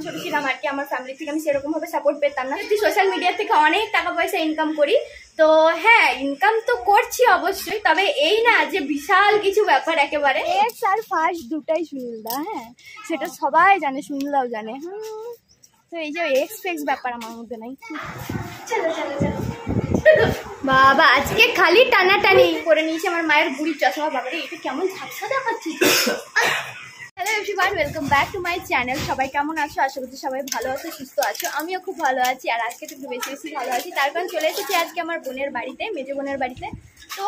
ছোট ছিলাম আর কি, আমার ফ্যামিলি থেকে আমি সেরকম ভাবে সাপোর্ট পেতাম না। সোশ্যাল মিডিয়া থেকে অনেক টাকা পয়সা ইনকাম করি, তো হ্যাঁ ইনকাম তো করছি অবশ্যই, তবে এই না যে বিশাল কিছু ব্যাপার একেবারে। এক্স আর ফার্স্ট দুটাই সুনীলদা, হ্যাঁ সেটা সবাই জানে, সুনীলদাও জানে। তো এই যে এক্স ফেক্স ব্যাপার আমার মধ্যে নাই। চলো চলো চলো বাবা, আজকে খালি টানাটানি করে নিয়েছে আমার মায়ের বুড়ির চশমা। বাবারে এটা কেমন ঝাপসা দেখাচ্ছি। Hello everyone, welcome back to my channel. সবাই কেমন আছো? আশা করছি সবাই ভালো আছো, সুস্থ আছো। আমিও খুব ভালো আছি, আর আজকে তো একটু বেশি বেশি ভালো আছি। তার কারণ চলে এসেছি আজকে আমার বোনের বাড়িতে, মেজো বোনের বাড়িতে। তো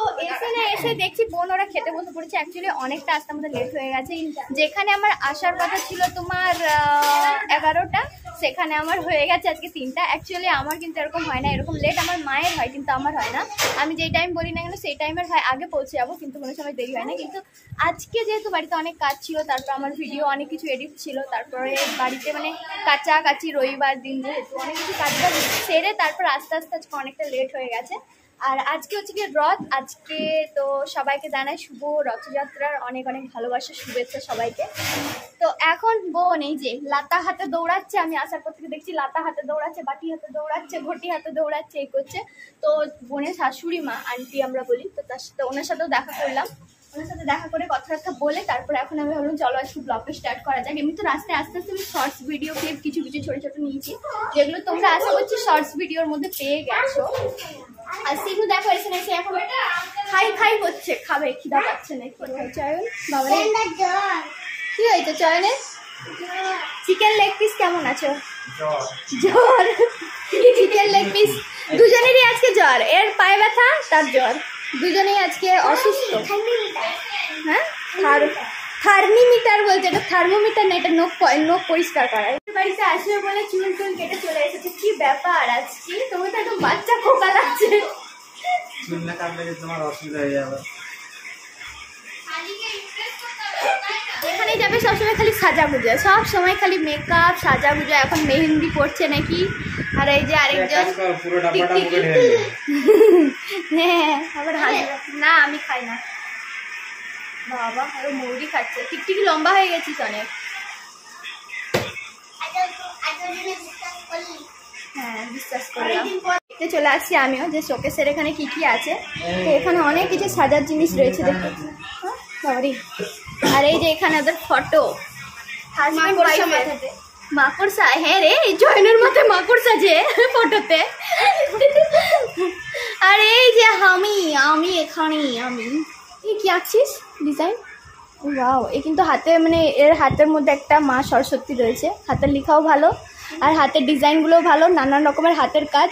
এসে দেখছি বোন ওরা খেতে বসে পড়েছে। অ্যাকচুয়ালি অনেকটা আসতে আমাদের লেট হয়ে গেছে। যেখানে আমার আসার কথা ছিল তোমার 11টা, সেখানে আমার হয়ে গেছে আজকে 3টা। অ্যাকচুয়ালি আমার কিন্তু এরকম হয় না, এরকম লেট আমার মায়ের হয় কিন্তু আমার হয় না। আমি যেই টাইম বলি না কেন সেই টাইমের হয়, আগে পৌঁছে যাবো, কিন্তু কোনো সময় দেরি হয় না। কিন্তু আজকে যেহেতু বাড়িতে অনেক কাজ ছিল, তারপর আমার ভিডিও অনেক কিছু এডিট ছিল, তারপরে বাড়িতে মানে কাচাকাচি রবিবার দিন যেহেতু অনেক কিছু কাজ সেরে তারপর আস্তে আস্তে আজকে অনেকটা লেট হয়ে গেছে। আর আজকে হচ্ছে কি রথ, আজকে তো সবাইকে জানাই শুভ রথযাত্রার অনেক অনেক ভালোবাসা, শুভেচ্ছা সবাইকে। তো এখন বোন এই যে লাতা হাতে দৌড়াচ্ছে, আমি আসার পর থেকে দেখছি লাতা হাতে দৌড়াচ্ছে, বাটি হাতে দৌড়াচ্ছে, ঘটি হাতে দৌড়াচ্ছে, এই করছে। তো বোনের শাশুড়ি মা, আন্টি আমরা বলি, তো তার সাথে ওনার সাথেও দেখা করলাম। ওনার সাথে দেখা করে কথাবার্তা বলে তারপরে এখন আমি ভাবলাম চলো আজকে ব্লগটা স্টার্ট করা যাক। এমনি তো রাস্তায় আস্তে আস্তে আমি শর্টস ভিডিও ক্লিপ কিছু কিছু ছোট ছোট নিয়েছি, যেগুলো তোমরা আশা করছি শর্টস ভিডিওর মধ্যে পেয়ে গেছো। আর সিধু দেখো এসে এখন খাই হচ্ছে, খাবে, খিদা পাচ্ছে না। চয়ন বাবা কি হয়েছে চয়নের? চিকেন লেগ পিস কেমন আছো? জ্বর। চিকেন লেগ পিস দুজনেরই আজকে জ্বর, এর পায়ে ব্যথা তার জ্বর, দুজনেই আজকে অসুস্থ। হ্যাঁ থার্মিমিটার বলছে, এটা থার্মোমিটার না, এটা নখ পরিষ্কার করা। বাড়িতে আসবে বলে চুল টুল কেটে চলে এসেছে। কি ব্যাপার আজকে? তোমার তো একদম বাচ্চা খোকা লাগছে। চুল না কাটলে তোমার অসুবিধা হয়ে যাবে। এখানে যাবে সবসময় খালি সাজা গুজা, সব সময় খালি মেকআপ সাজা গুজা। এখন মেহেন্দি পড়ছে নাকি। আর এই যে আরেকজন হ্যাঁ আবার না আমি খাই না বাবা, আরো মুরগি খাচ্ছে। টিকটিকি লম্বা হয়ে গেছিস অনেক। হ্যাঁ বিশ্বাস করলাম। দেখতে চলে আসছি আমিও যে শোকেসের এখানে কি কি আছে। তো এখানে অনেক কিছু সাজার জিনিস রয়েছে দেখো। আর এই যে এখানে ওদের ফটো, মাকড়সা। হ্যাঁ রে, জয়নের মাথায় মাকড়সা যে ফটোতে। আর এই যে আমি এখানে আমি কি আঁকছিস ডিজাইন? ওয়াও, এই কিন্তু হাতে মানে এর হাতের মধ্যে একটা মা সরস্বতী রয়েছে। হাতের লেখাও ভালো আর হাতের ডিজাইনগুলোও ভালো, নানান রকমের হাতের কাজ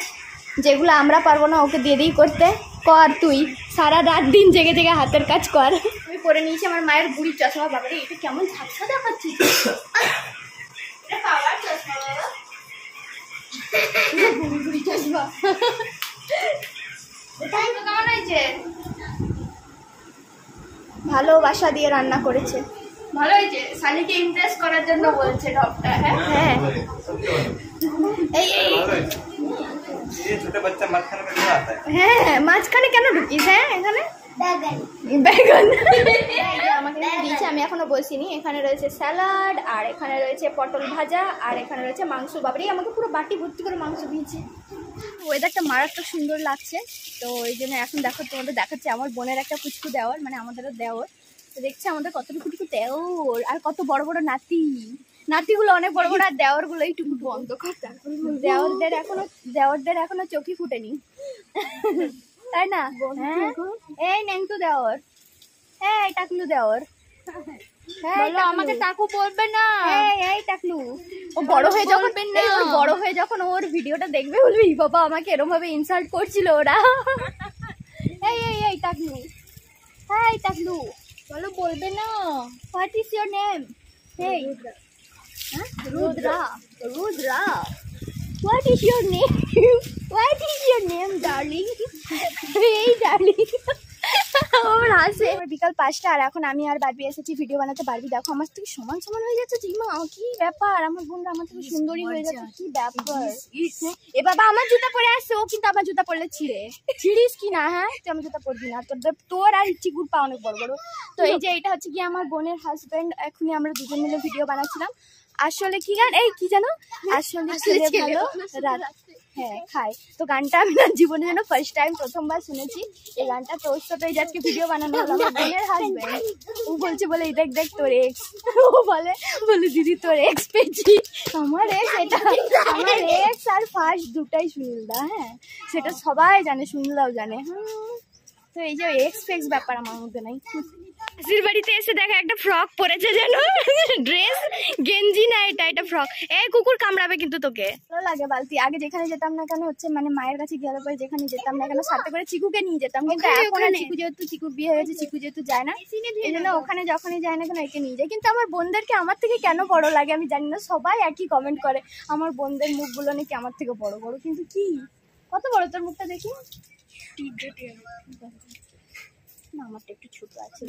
যেগুলো আমরা পারবো না ওকে দিয়ে দিই করতে। কর তুই, সারা রাত দিন জেগে জেগে হাতের কাজ কর। আমি পরে নিয়েছি আমার মায়ের বুড়ির চশমা। বাবারে এটা কেমন ঝাপসা দেখাচ্ছি। বুড়ি চশমা কেমন হয়েছে? ভালোবাসা দিয়ে রান্না করেছে, ভালো হয়েছে। সানিকে ইমপ্রেস করার জন্য বলছে ডক্টর। হ্যাঁ হ্যাঁ মাঝখানে কেন ঢুকিস? হ্যাঁ এখানে বেগুন আমাকে দিয়েছে, আমি এখনো বসিনি। এখানে রয়েছে স্যালাড, আর এখানে রয়েছে পটল ভাজা, আর এখানে রয়েছে মাংস। বাবারে আমাকে পুরো বাটি ভর্তি করে মাংস দিয়েছে। ওয়েদারটা মারাত্মক সুন্দর লাগছে, তো এই জন্য এখন দেখো তোমাদের দেখাচ্ছে আমার বোনের একটা পুচকু দেওর, মানে আমাদেরও দেওর। তো দেখছে আমাদের কতটুকু দেওর, আর কত বড় বড় নাতিগুলো অনেক বড় বড়, আর দেওরগুলো একটু বন্ধ কর। দেওরদের এখনো চোখই ফুটেনি, তাই না? এই নেংটু দেওর, এই টাকলু দেওর। আমাকে টাকু বলবে না। এই টাকলু, ও বড় হয়ে যখন ওর ভিডিওটা দেখবে বলবি বাবা আমাকে এরকম ভাবে ইনসাল্ট করছিল ওরা। এই টাকলু, এই টাকলু বলো, বলবে না। What is your name? এই Rudra. What is your name darling? এই ডার্লিং ওর হাসে। বিকাল 5টা, আর এখন আমি আর বারবি এসেছি ভিডিও বানাতে। বারবি দেখো আমার থেকে সমান হয়ে যাচ্ছে। জিমা কি ব্যাপার, আমার বোনরা আমার থেকে সুন্দরী হয়ে যাচ্ছে, কি ব্যাপার? এ বাবা আমার জুতা পরে আসছে, ও কিন্তু আমার জুতা পরলে ছিড়িস কি না? হ্যাঁ তুই আমার জুতা পরবি না, তোর আর চিগুর পা অনেক বড় বড়। তো এই যে এটা হচ্ছে কি আমার বোনের হাজবেন্ড। এখনই আমরা দুজন মিলে ভিডিও বানাচ্ছিলাম। আসলে কি গান, এই কি জানো, আসলে ছেলে ভালো রাত, হ্যাঁ খাই। তো গানটা আমি না জীবনে যেন ফার্স্ট টাইম প্রথমবার শুনেছি এই গানটা। তো ওর সাথে আজকে ভিডিও বানানো হলো। আমার বোনের হাজবেন্ড ও বলছে বলে এই দেখ দেখ তোর এক্স, ও বলে দিদি তোর এক্স পেয়েছি। আমার এক্স, এটা আমার এক্স আর ফার্স্ট দুটাই সুনীলদা। হ্যাঁ সেটা সবাই জানে, সুনীলদাও জানে। তো এই যে এক্স ফেক্স ব্যাপার আমার মধ্যে নাই। মাসির বাড়িতে এসে দেখা একটা ফ্রক পরেছে যেন, ড্রেস গেঞ্জি না, এটা ফ্রক। এই কুকুর কামড়াবে কিন্তু তোকে। ভালো লাগে বালতি। আগে যেখানে যেতাম না কেন হচ্ছে মানে মায়ের কাছে গেলে পরে যেখানে যেতাম না কেন সাথে করে চিকুকে নিয়ে যেতাম, কিন্তু এখন আর চিকু যেহেতু চিকুর বিয়ে হয়েছে, চিকু যেহেতু যায় না, এই জন্য ওখানে যখনই যায় না কেন একে নিয়ে যায়। কিন্তু আমার বোনদেরকে আমার থেকে কেন বড় লাগে আমি জানি না, সবাই একই কমেন্ট করে আমার বোনদের মুখগুলো নাকি আমার থেকে বড় বড়। কিন্তু কি কত বড় তোর মুখটা দেখি না, আমারটা একটু ছোট আছে,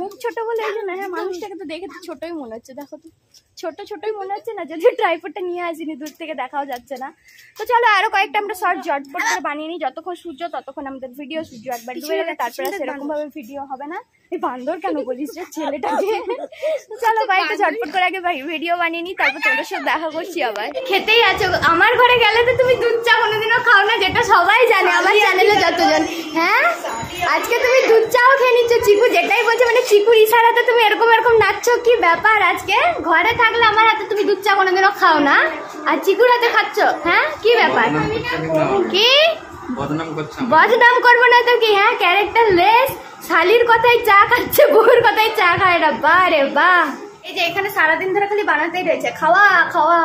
মুখ ছোট বলে এই জন্য। হ্যাঁ মানুষটাকে তো দেখে তো ছোটই মনে হচ্ছে, দেখো তো ছোটই মনে হচ্ছে না, যদিও ট্রাইপডটা নিয়ে আসিনি, দূর থেকে দেখাও যাচ্ছে না। তো চলো আরো কয়েকটা আমরা শর্ট ঝটপট করে বানিয়ে নিই, যতক্ষণ সূর্য ততক্ষণ আমাদের ভিডিও। সূর্য একবার ডুবে গেলে তারপরে সেরকম ভাবে ভিডিও হবে না। এই বান্দর কেন বলিস রে ছেলেটাকে। চলো কয়েকটা ঝটপট করে আগে ভিডিও বানিয়ে নিই, তারপর তোমাদের সাথে দেখা করছি। আবার খেতেই আছো, আমার ঘরে গেলে তো তুমি দুধ চা কোনোদিনও খাও না, যেটা সবাই জানে আমার চ্যানেলে যতজন। হ্যাঁ আজকে তুমি দুধ চাও খেয়ে নিচ্ছ, চিকু যেটাই বলছে মানে চিকুর ইশারাতে তুমি এরকম নাচছো, কি ব্যাপার? আজকে ঘরে থাকলে আমার হাতে তুমি দুধ চা কোনোদিনও খাও না, আর চিকুর হাতে খাচ্ছ। হ্যাঁ কি ব্যাপার, কি বদনাম করবো না তো কি? হ্যাঁ ক্যারেক্টার লেস, শালির কথাই চা খাচ্ছে, বউর কথাই চা খায় না। বাহ রে বাহ। এই যে এখানে সারাদিন ধরে খালি বানাতেই রয়েছে, খাওয়া খাওয়া,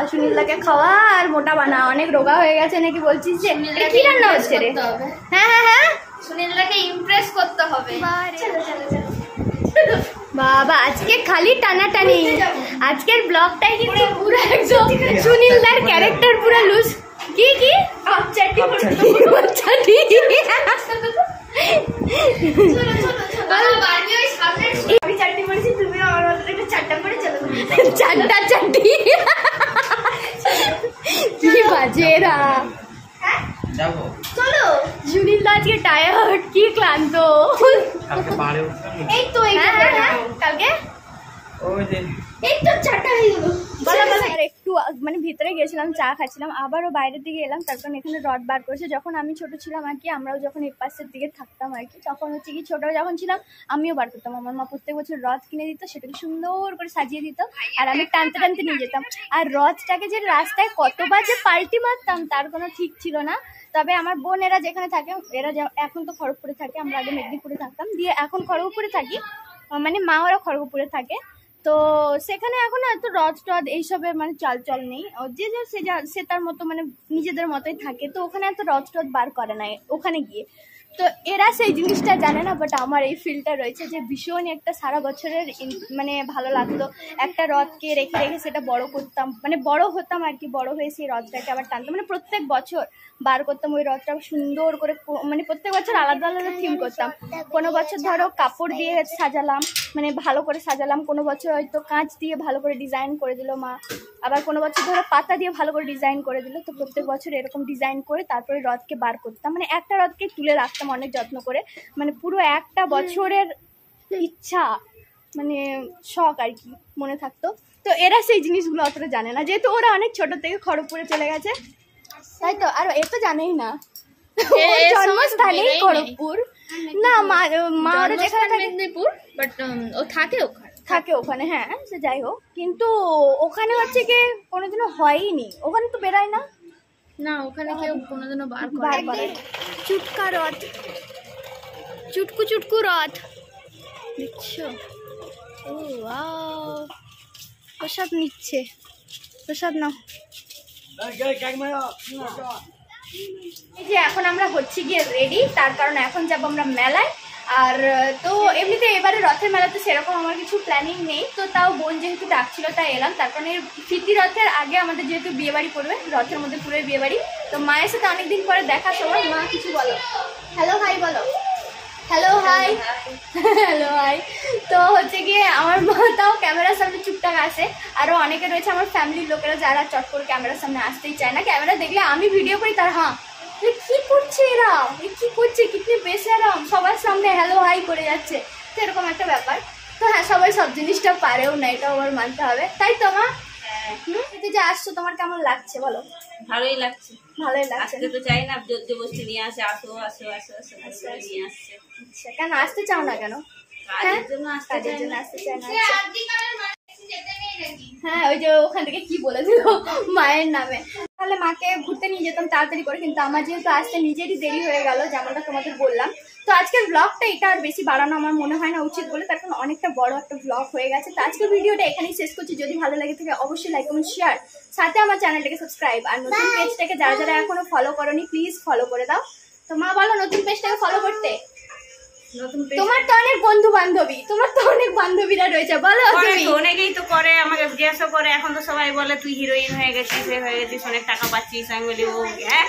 সুনীলদাকে খাওয়া আর মোটা বানা। অনেক রোগা হয়ে গেছে নাকি বলছিস যে, কি রান্না হচ্ছে রে? হ্যাঁ সুনীলদাকে ইমপ্রেস করতে হবে। বাবা আজকে খালি টানাটানি, আজকের ব্লগটাই কিন্তু পুরো একদম সুনীলদার ক্যারেক্টার পুরো লুজ। কি আমি চারটি পড়েছি, তুমি আমার একটা চারটা পড়ে চলো, চারটি কি বাজেরা। চলো সুনীলদা আজকে টায়ার্ড, কি ক্লান্ত। এই তো কালকে এই তো চারটা হয়ে গেল। একটু মানে ভিতরে গেছিলাম, চা খাচ্ছিলাম, আবারও বাইরের দিকে এলাম। তারপর এখানে রড বার করেছে। যখন আমি ছোট ছিলাম আর কি, আমরাও যখন এই পাশের দিকে থাকতাম আর কি, তখন হচ্ছে কি ছোট যখন ছিলাম আমিও বার করতাম। আমার মা প্রত্যেক বছর রথ কিনে দিত, সেটাকে সুন্দর করে সাজিয়ে দিত, আর আমি টানতে টানতে নিয়ে যেতাম। আর রথটাকে যে রাস্তায় কতবার যে পাল্টি মারতাম তার কোনো ঠিক ছিল না। তবে আমার বোন এরা যেখানে থাকে, এরা এখন তো খড়গপুরে থাকে, আমরা আগে মেদিনীপুরে থাকতাম, দিয়ে এখন খড়গপুরে থাকি, মানে মা ওরা খড়গপুরে থাকে। তো সেখানে এখন এত রথ টথ এইসবের মানে চল নেই, যে সে তার মতো মানে নিজেদের মতোই থাকে। তো ওখানে এত রথ টথ বার করে না ওখানে গিয়ে। তো এরা সেই জিনিসটা জানে না, বাট আমার এই ফিলটা রয়েছে যে ভীষণ একটা সারা বছরের মানে ভালো লাগতো। একটা রথকে রেখে সেটা বড় করতাম, মানে বড় হতাম আর কি, বড় হয়ে সেই রথটাকে আবার টানতাম, মানে প্রত্যেক বছর বার করতাম ওই রথটা সুন্দর করে, মানে প্রত্যেক বছর আলাদা আলাদা থিম করতাম। কোনো বছর ধরো কাপড় দিয়ে সাজালাম, মানে ভালো করে সাজালাম, কোনো বছর হয়তো কাঁচ দিয়ে ভালো করে ডিজাইন করে দিল মা, আবার কোনো বছর ধরো পাতা দিয়ে ভালো করে ডিজাইন করে দিল। তো প্রত্যেক বছর এরকম ডিজাইন করে তারপরে রথকে বার করতাম, মানে একটা রথকে তুলে রাখতাম অনেক যত্ন করে, মানে পুরো একটা বছরের ইচ্ছা মানে শখ আর কি মনে থাকতো। তো এরা সেই জিনিসগুলো অতটা জানে না, যেহেতু ওরা অনেক ছোট থেকে খড়গপুরে চলে গেছে, তাই তো। আর এ তো জানেই না, জন্মস্থানেই খড়গপুর না, মা ওরা যেখানে থাকে মেদিনীপুর, বাট ও থাকে ওখানে। হ্যাঁ সে যাই হোক, কিন্তু ওখানে হচ্ছে কি কোনোদিনও হয়নি, ওখানে তো বেরায় না, ওখানে কেউ কোনোদিনও বার করে। চুটকা রথ, চুটকু রথ দেখছো? ও প্রসাদ নিচ্ছে, প্রসাদ নাও। এই যে এখন আমরা হচ্ছে গিয়ে রেডি, তার কারণ এখন যাবো আমরা মেলায়। আর তো এমনিতে এবারে রথের মেলাতে সেরকম আমার কিছু প্ল্যানিং নেই, তো তাও বোন যেহেতু ডাকছিল তাই এলাম। তার কারণে ফিতি রথের আগে আমাদের যেহেতু বিয়ে বাড়ি পড়বে, রথের মধ্যে পুরোই বিয়ে বাড়ি, তো মায়ের সাথে অনেকদিন পরে দেখা। সবার মা কিছু বলো, হ্যালো হাই বলো, হ্যালো হাই হ্যালো হাই। তো হচ্ছে গিয়ে আমার মা তাও ক্যামেরার সামনে চুপটাক আসে, আরও অনেকে রয়েছে আমার ফ্যামিলির লোকেরা যারা চট করে ক্যামেরার সামনে আসতেই চায় না। ক্যামেরা দেখলে আমি ভিডিও করি তার কি করছে এরা, কি করছে, কিতনি বেশারাম, সবার সামনে হ্যালো হাই করে যাচ্ছে, তো এরকম একটা ব্যাপার। তো হ্যাঁ, সবাই সব জিনিসটা পারেও না, এটাও আমার মানতে হবে, তাই তো মা? এতে যে আসছো তোমার কেমন লাগছে বলো? ভালোই লাগছে। ভালোই লাগছে। আসতে তো চাই না, জোরজবস্তি নিয়ে আসে, আসো আসো আসো আসো নিয়ে আসছে। আচ্ছা, কেন আসতে চাও না কেন? কাজের জন্য আসতে চাই না। হ্যাঁ, ওই যে ওখান থেকে কি বলেছিল মায়ের নামে, তাহলে মাকে ঘুরতে নিয়ে যেতাম তাড়াতাড়ি করে, কিন্তু আমার যেহেতু আসতে নিজেরই দেরি হয়ে গেল, যেমনটা তোমাদের বললাম। তো আজকের ব্লগটা এটা আর বেশি বাড়ানো আমার মনে হয় না উচিত বলে, তার কারণ অনেকটা বড় একটা ব্লগ হয়ে গেছে। তো আজকের ভিডিওটা এখানেই শেষ করছি। যদি ভালো লাগে থাকে অবশ্যই লাইক কমেন্ট শেয়ার, সাথে আমার চ্যানেলটাকে সাবস্ক্রাইব, আর নতুন পেজটাকে যারা যারা এখনো ফলো করোনি প্লিজ ফলো করে দাও। তো মা বলো নতুন পেজটাকে ফলো করতে। তোমার তো অনেক বন্ধু বান্ধবী, তোমার তো অনেক বান্ধবীরা রয়েছে, বলো তুমি। অনেকেই তো করে, আমাকে জিজ্ঞাসা করে, এখন তো সবাই বলে তুই হিরোইন হয়ে গেছিস, অনেক টাকা পাচ্ছিস। আমি বলি ও হ্যাঁ।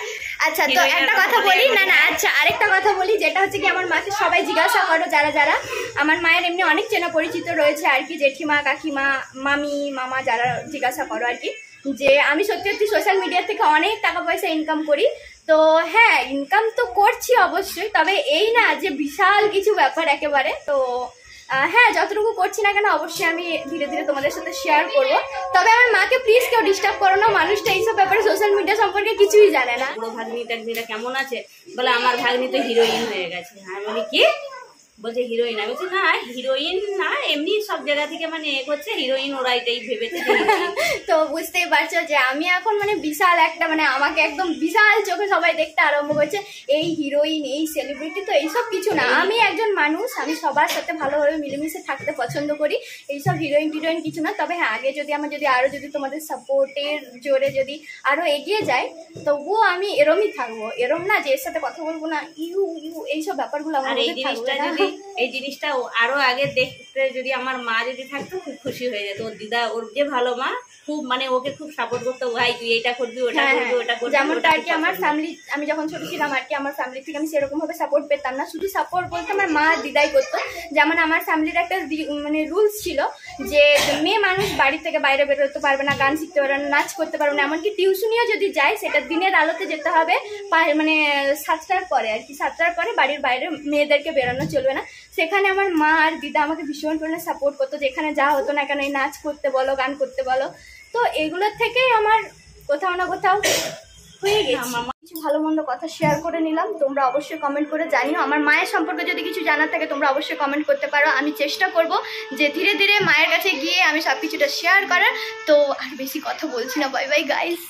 আচ্ছা, তো একটা কথা বলি, না আচ্ছা আরেকটা কথা বলি, যেটা হচ্ছে কি আমার মাকে সবাই জিজ্ঞাসা করো, যারা যারা আমার মায়ের এমনি অনেক চেনা পরিচিত রয়েছে আর কি, জেঠিমা, কাকিমা, মামি, মামা, যারা জিজ্ঞাসা করো আর কি, যে আমি সত্যি সত্যি সোশ্যাল মিডিয়া থেকে অনেক টাকা পয়সা ইনকাম করি। তো হ্যাঁ, ইনকাম তো করছি অবশ্যই, তবে এই না যে বিশাল কিছু ব্যাপার একেবারে। তো হ্যাঁ, যতটুকু করছি না কেন অবশ্যই আমি ধীরে ধীরে তোমাদের সাথে শেয়ার করবো। তবে আমার মাকে প্লিজ কেউ ডিস্টার্ব করো না, মানুষটা এইসব ব্যাপারে সোশ্যাল মিডিয়া সম্পর্কে কিছুই জানে না। পুরো ভাগ্নি টাগ্নিটা কেমন আছে বলে, আমার ভাগ্নি তো হিরোইন হয়ে গেছে। আমি বলি কি? বলছে হিরোইন। আমি বলছি না, হিরোইন না, এমনি সব জায়গা থেকে মানে হচ্ছে হিরোইন, ওরা এটাই ভেবেছে। তো বুঝতেই পারছো যে আমি এখন মানে বিশাল একটা, মানে আমাকে একদম বিশাল চোখে সবাই দেখতে আরম্ভ করছে, এই হিরোইন, এই সেলিব্রিটি। তো এইসব কিছু না, আমি একজন মানুষ, আমি সবার সাথে ভালোভাবে মিলেমিশে থাকতে পছন্দ করি, এইসব হিরোইন টিরোইন কিছু না। তবে হ্যাঁ, আগে যদি আমার আরো তোমাদের সাপোর্টের জোরে যদি আরো এগিয়ে যায়, তবুও আমি এরমই থাকবো, এরম না যে এর সাথে কথা বলবো না, এইসব ব্যাপারগুলো আমার মধ্যে থাকবে না। এই জিনিসটা আরো আগে দেখতে যদি আমার মা যদি থাকতো, খুব খুশি হয়ে যেত। ওর দিদা, ওর যে ভালো মা, খুব মানে ওকে খুব সাপোর্ট করতো, ভাই তুই এটা করবি, ওটা করবি, ওটা করবি। যেমনটা আর কি আমার ফ্যামিলি, আমি যখন ছোট ছিলাম আর কি, আমার ফ্যামিলি থেকে আমি সেরকম ভাবে সাপোর্ট পেতাম না। শুধু সাপোর্ট বলতে আমার মা দিদাই করতো। যেমন আমার ফ্যামিলির একটা মানে রুলস ছিল যে মেয়ে মানুষ বাড়ি থেকে বাইরে বেরোতে পারবে না, গান শিখতে পারবে না, নাচ করতে পারবে না, এমনকি টিউশনিও যদি যায় সেটা দিনের আলোতে যেতে হবে, মানে 7টার পরে আর কি, 7টার পরে বাড়ির বাইরে মেয়েদেরকে বেরোনো চলবে না। সেখানে আমার মা আর দিদা আমাকে ভীষণ পরিমাণে সাপোর্ট করতো, যেখানে যা হতো না কেন, এই নাচ করতে বলো, গান করতে বলো। তো এগুলোর থেকেই আমার কোথাও না কোথাও হয়ে গেছে। কিছু ভালো মন্দ কথা শেয়ার করে নিলাম, তোমরা অবশ্যই কমেন্ট করে জানিও। আমার মায়ের সম্পর্কে যদি কিছু জানার থাকে তোমরা অবশ্যই কমেন্ট করতে পারো। আমি চেষ্টা করব যে ধীরে ধীরে মায়ের কাছে গিয়ে আমি সবকিছুটা শেয়ার করার। তো আর বেশি কথা বলছি না, বাই বাই গাইস।